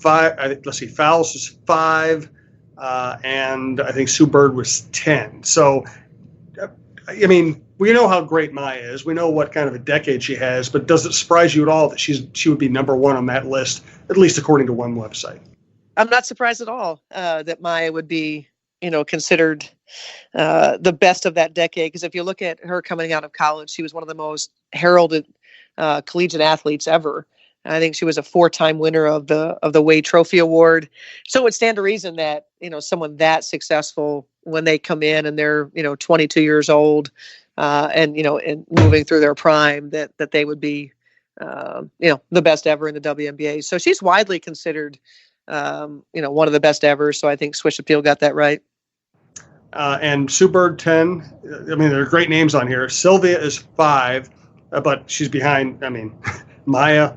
5. Let's see, Fowles was 5, and I think Sue Bird was 10. So, I mean, we know how great Maya is. We know what kind of a decade she has, but does it surprise you at all that she would be number 1 on that list, at least according to one website? I'm not surprised at all that Maya would be, considered the best of that decade. Because if you look at her coming out of college, she was one of the most heralded collegiate athletes ever. I think she was a 4-time winner of the Way Trophy Award. So it would stand to reason that, someone that successful, when they come in and they're, 22 years old, and moving through their prime, that they would be, the best ever in the WNBA. So she's widely considered, one of the best ever. So I think Swish Appeal got that right. And Sue Bird 10. I mean, there are great names on here. Sylvia is 5, but she's behind. I mean, Maya,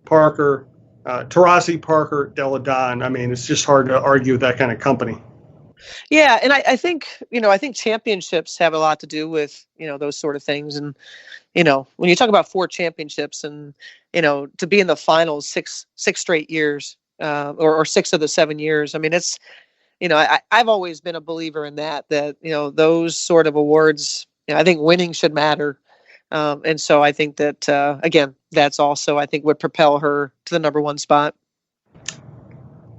Parker, Taurasi, Parker, Della Don. I mean, it's just hard to argue with that kind of company. Yeah, and I think championships have a lot to do with, those sort of things. And, when you talk about 4 championships and, to be in the finals six straight years, or 6 of the 7 years, I mean, it's, I've always been a believer in that, those sort of awards, I think winning should matter. And so I think that, again, that's also, I think, would propel her to the number 1 spot.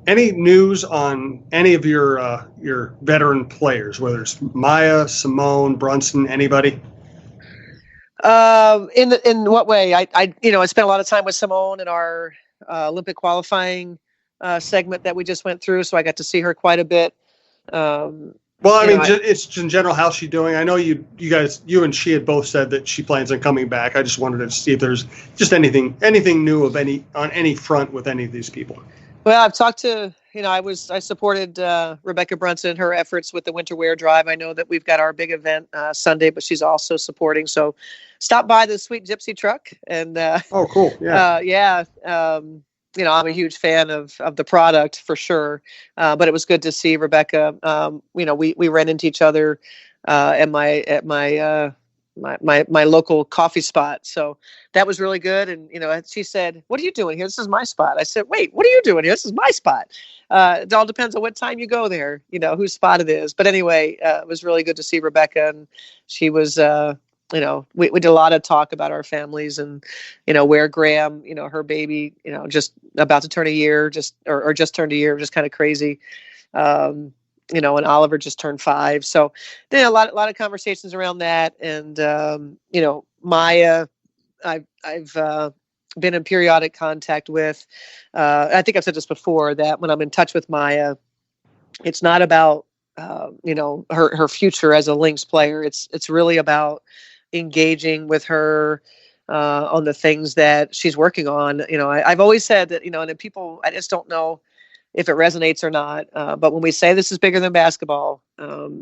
Any news on any of your veteran players, whether it's Maya, Simone, Brunson, anybody? In what way? I spent a lot of time with Simone in our Olympic qualifying segment that we just went through, so I got to see her quite a bit. Well, I mean, it's in general, how's she doing? I know you and she had both said that she plans on coming back. I just wanted to see if there's just anything new on any front with any of these people. Well, I've talked to, I supported Rebecca Brunson in her efforts with the Winter Wear Drive. I know that we've got our big event Sunday, but she's also supporting. So stop by the Sweet Gypsy truck. And oh, cool. Yeah. I'm a huge fan of the product for sure. But it was good to see Rebecca. We ran into each other at my local coffee spot. So that was really good. And, she said, "What are you doing here? This is my spot." I said, "Wait, what are you doing here? This is my spot." It all depends on what time you go there, whose spot it is. But anyway, it was really good to see Rebecca. And she was, we did a lot of talk about our families and, where Graham, her baby, just about to turn a year, just turned a year, just kind of crazy. And Oliver just turned 5. So then a lot of conversations around that. And, Maya, I've been in periodic contact with, I think I've said this before, that when I'm in touch with Maya, it's not about, her future as a Lynx player. It's really about engaging with her, on the things that she's working on. I've always said that, and people, I just don't know if it resonates or not. But when we say this is bigger than basketball,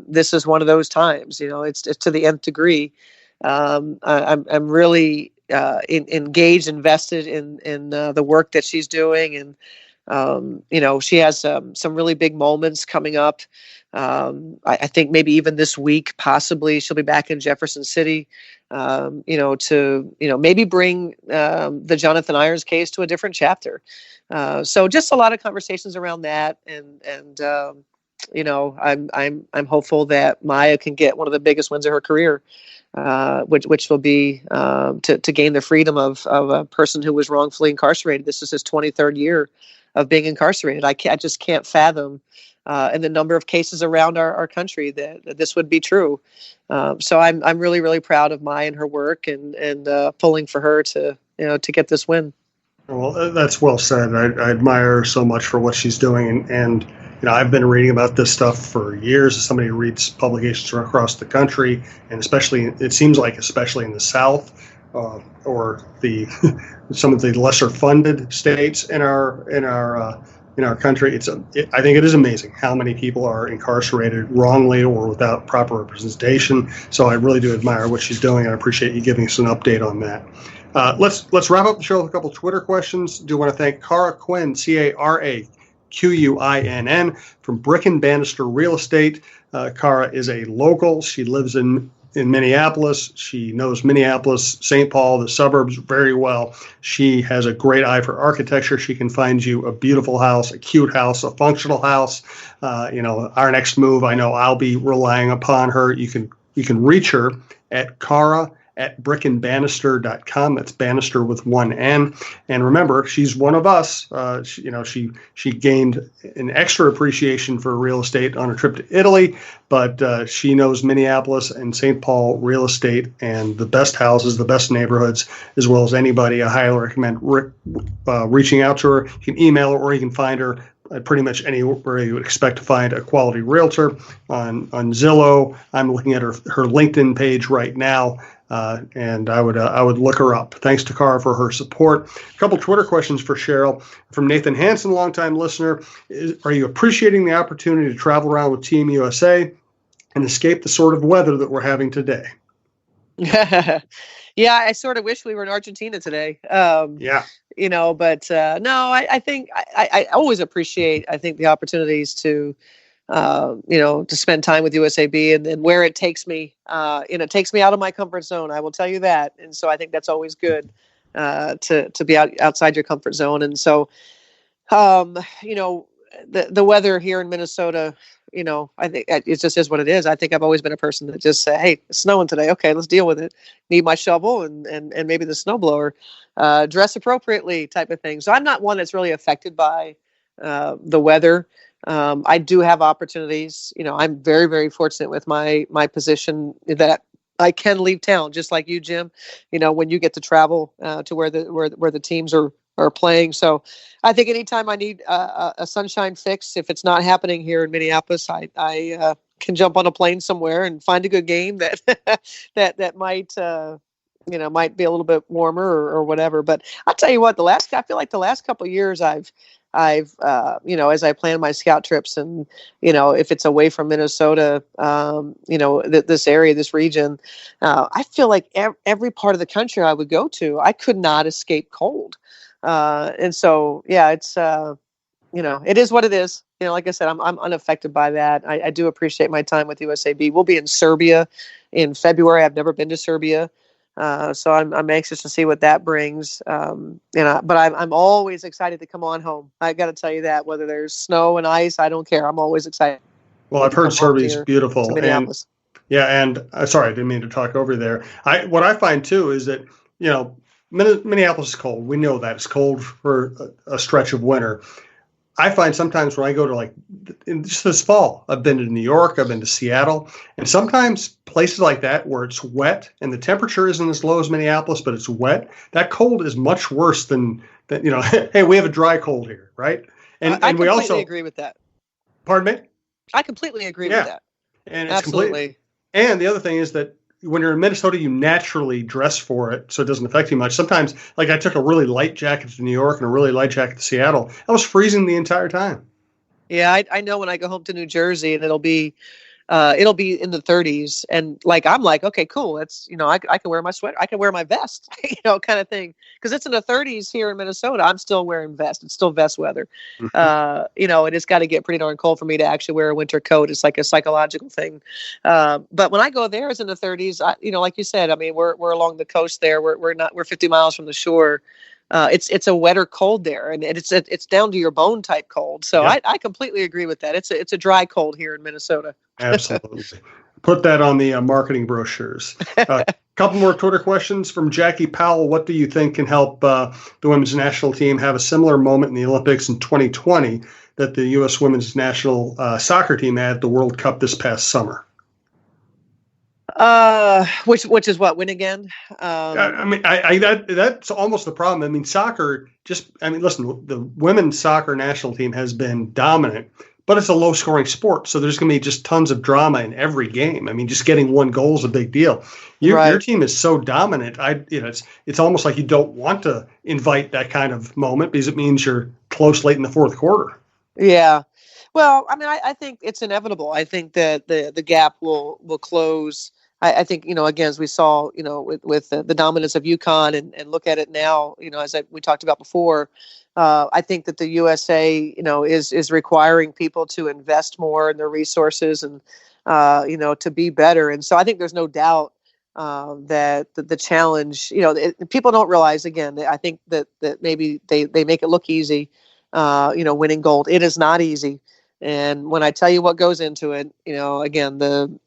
this is one of those times. It's to the nth degree. I'm really engaged, invested in the work that she's doing, and she has some really big moments coming up. I think maybe even this week, possibly she'll be back in Jefferson City. To maybe bring the Jonathan Irons case to a different chapter. So just a lot of conversations around that, and I'm hopeful that Maya can get one of the biggest wins of her career, which will be to gain the freedom of a person who was wrongfully incarcerated. This is his 23rd year of being incarcerated. I just can't fathom. And the number of cases around our country that this would be true. So I'm really, really proud of Maya and her work, and pulling for her to get this win. Well, that's well said. I admire her so much for what she's doing, and I've been reading about this stuff for years as somebody who reads publications from across the country, and especially in the South, or some of the lesser funded states in our country. I think it is amazing how many people are incarcerated wrongly or without proper representation. So I really do admire what she's doing. I appreciate you giving us an update on that. Let's wrap up the show with a couple Twitter questions. Do want to thank Cara Quinn, CARAQUINN, from Brick and Bannister Real Estate. Cara is a local. She lives in in Minneapolis. She knows Minneapolis, St. Paul, the suburbs very well. She has a great eye for architecture. She can find you a beautiful house, a cute house, a functional house. Our next move, I know I'll be relying upon her. You can reach her at Cara@brickandbanister.com. That's Bannister with one N. And remember, she's one of us. She gained an extra appreciation for real estate on a trip to Italy, but she knows Minneapolis and St. Paul real estate and the best houses, the best neighborhoods, as well as anybody. I highly recommend reaching out to her. You can email her or you can find her pretty much anywhere you would expect to find a quality realtor on Zillow. I'm looking at her LinkedIn page right now, and I would look her up. Thanks to Cara for her support. A couple Twitter questions for Cheryl from Nathan Hansen, longtime listener. Are you appreciating the opportunity to travel around with Team USA and escape the sort of weather that we're having today? Yeah, I sort of wish we were in Argentina today. Yeah. But no, I think I always appreciate, I think, the opportunities to, to spend time with USAB and where it takes me, it takes me out of my comfort zone. I will tell you that. And so I think that's always good, to be outside your comfort zone. And so, the weather here in Minnesota, I think it just is what it is. I think I've always been a person that just say, hey, it's snowing today. Okay, let's deal with it. Need my shovel and maybe the snowblower, dress appropriately type of thing. So I'm not one that's really affected by the weather. I do have opportunities. I'm very, very fortunate with my position that I can leave town, just like you, Jim, when you get to travel to where the teams are playing. So I think anytime I need a sunshine fix, if it's not happening here in Minneapolis, I can jump on a plane somewhere and find a good game that that might might be a little bit warmer or whatever. But I'll tell you what, I feel like the last couple of years I've as I plan my scout trips and, if it's away from Minnesota, this area, this region, I feel like every part of the country I would go to, I could not escape cold. And so, yeah, it's, it is what it is. Like I said, I'm unaffected by that. I do appreciate my time with USAB. We'll be in Serbia in February. I've never been to Serbia. So I'm anxious to see what that brings. But I'm always excited to come on home. I got to tell you that, whether there's snow and ice, I don't care. I'm always excited. Well, I've heard Serbia's beautiful. And sorry, I didn't mean to talk over there. What I find too is that, Minneapolis is cold. We know that it's cold for a stretch of winter. I find sometimes when I go to just this fall, I've been to New York, I've been to Seattle, and sometimes places like that where it's wet and the temperature isn't as low as Minneapolis, but it's wet, that cold is much worse than hey, we have a dry cold here, right? And we also agree with that. Pardon me? I completely agree with that. And it's absolutely. And the other thing is that when you're in Minnesota, you naturally dress for it, so it doesn't affect you much. Sometimes, I took a really light jacket to New York and a really light jacket to Seattle. I was freezing the entire time. Yeah, I know when I go home to New Jersey and it'll be in the 30s, and I'm like, okay, cool. It's I can wear my sweater, I can wear my vest, kind of thing, because it's in the 30s here in Minnesota. I'm still wearing vest. It's still vest weather. And it's got to get pretty darn cold for me to actually wear a winter coat. It's like a psychological thing. But when I go there, it's in the 30s. Like you said, I mean, we're along the coast there. We're 50 miles from the shore. It's a wetter cold there, and it's down to your bone type cold. So yeah. I completely agree with that. It's a dry cold here in Minnesota. Absolutely. Put that on the marketing brochures. Couple more Twitter questions from Jackie Powell. What do you think can help the women's national team have a similar moment in the Olympics in 2020 that the U.S. women's national soccer team had at the World Cup this past summer? Which is what, win again? That's almost the problem. I mean, soccer listen, the women's soccer national team has been dominant, but it's a low scoring sport. So there's going to be just tons of drama in every game. I mean, just getting one goal is a big deal. Your team is so dominant. It's almost like you don't want to invite that kind of moment because it means you're close late in the fourth quarter. Yeah. Well, I mean, I think it's inevitable. I think that the gap will close. I think, again, as we saw, with the dominance of UConn and look at it now, as we talked about before, I think that the USA, is requiring people to invest more in their resources. And to be better. And so I think there's no doubt that the challenge, people don't realize, again, I think that maybe they make it look easy, winning gold. It is not easy. And when I tell you what goes into it, again,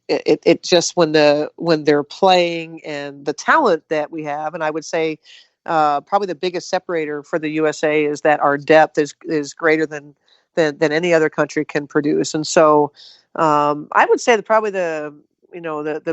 it just when they're playing and the talent that we have, and I would say probably the biggest separator for the USA is that our depth is greater than any other country can produce. And so I would say that probably the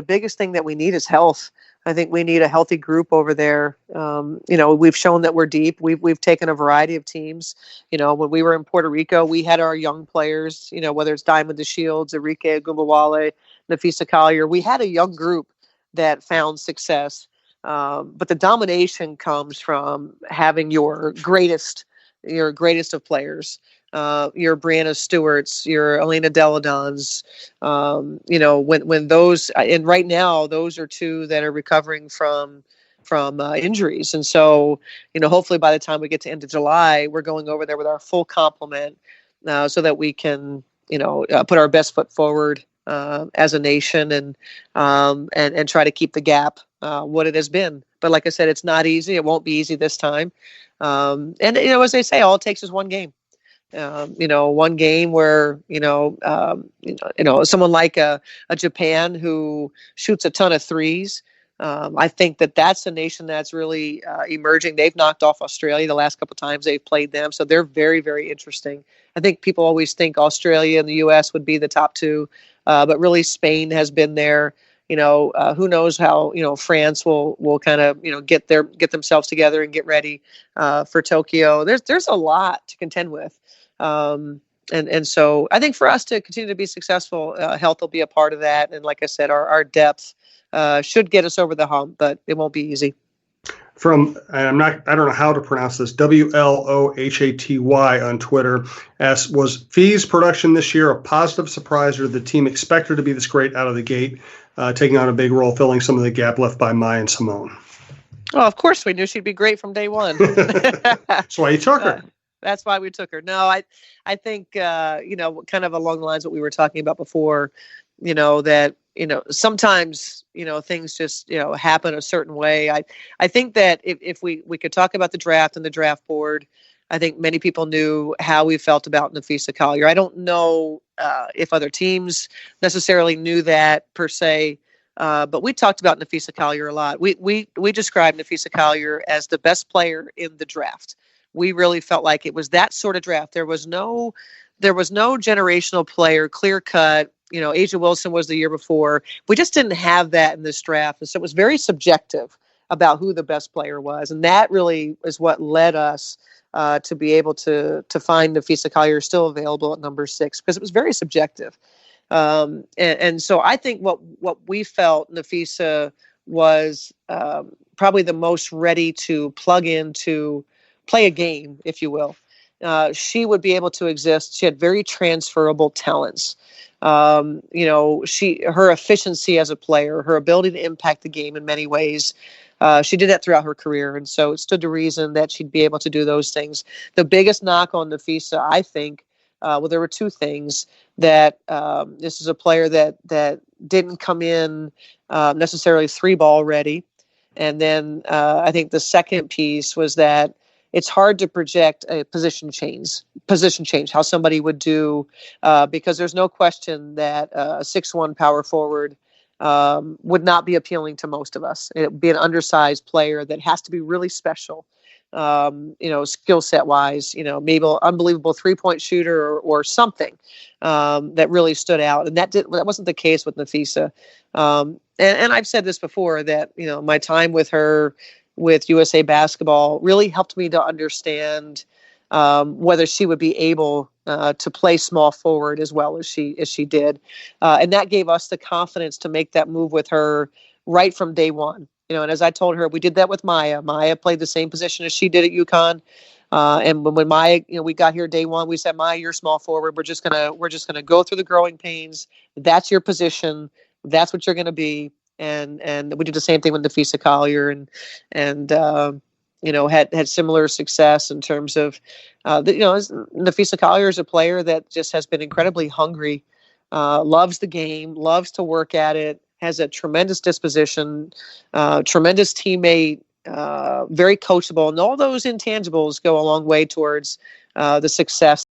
biggest thing that we need is health. I think we need a healthy group over there. We've shown that we're deep. We've taken a variety of teams. When we were in Puerto Rico, we had our young players, whether it's Diamond DeShields, Enrique Agumbawale, Nafisa Collier. We had a young group that found success. But the domination comes from having your greatest of players. Your Brianna Stewarts, your Elena Deladons, when those, and right now those are two that are recovering from injuries. And so, hopefully by the time we get to end of July, we're going over there with our full complement so that we can, put our best foot forward as a nation and try to keep the gap what it has been. But like I said, it's not easy. It won't be easy this time. And as they say, all it takes is one game. One game where someone like a Japan who shoots a ton of threes. I think that's a nation that's really emerging. They've knocked off Australia the last couple of times they've played them, so they're very, very interesting. I think people always think Australia and the U.S. would be the top two, but really Spain has been there. Who knows how France will kind of get themselves together and get ready for Tokyo. There's a lot to contend with. And so I think for us to continue to be successful, health will be a part of that. And like I said, our depth should get us over the hump, but it won't be easy. I don't know how to pronounce this, WLOHATY on Twitter asks, was Fee's production this year a positive surprise, or did the team expect her to be this great out of the gate, taking on a big role, filling some of the gap left by Maya and Simone? Well, of course we knew she'd be great from day one. That's why you took her. That's why we took her. No, I think, kind of along the lines of what we were talking about before, that, sometimes, things just, happen a certain way. I think that if we could talk about the draft and the draft board, I think many people knew how we felt about Nafisa Collier. I don't know if other teams necessarily knew that per se, but we talked about Nafisa Collier a lot. We described Nafisa Collier as the best player in the draft. We really felt like it was that sort of draft. There was no generational player, clear cut. Asia Wilson was the year before. We just didn't have that in this draft. And so it was very subjective about who the best player was. And that really is what led us to be able to find Nafisa Collier still available at number 6, because it was very subjective. And so I think what we felt Nafisa was probably the most ready to plug into, play a game, if you will. She would be able to exist. She had very transferable talents. Her efficiency as a player, her ability to impact the game in many ways. She did that throughout her career. And so it stood to reason that she'd be able to do those things. The biggest knock on Nafisa, I think, there were two things. That this is a player that didn't come in necessarily 3-ball ready. And then I think the second piece was that it's hard to project a position change, how somebody would do, because there's no question that a 6'1" power forward would not be appealing to most of us. It would be an undersized player that has to be really special, skill set wise, maybe an unbelievable 3-point shooter or something that really stood out. And that wasn't the case with Nafisa. And I've said this before that, my time with her, with USA Basketball, really helped me to understand whether she would be able to play small forward as well as she did, and that gave us the confidence to make that move with her right from day one. And as I told her, we did that with Maya. Maya played the same position as she did at UConn, and when Maya, we got here day one, we said, Maya, you're small forward. We're just gonna go through the growing pains. That's your position. That's what you're gonna be. And we did the same thing with Nafisa Collier, and had similar success in terms of, Nafisa Collier is a player that just has been incredibly hungry loves the game, loves to work at it, has a tremendous disposition, tremendous teammate, very coachable, and all those intangibles go a long way towards the success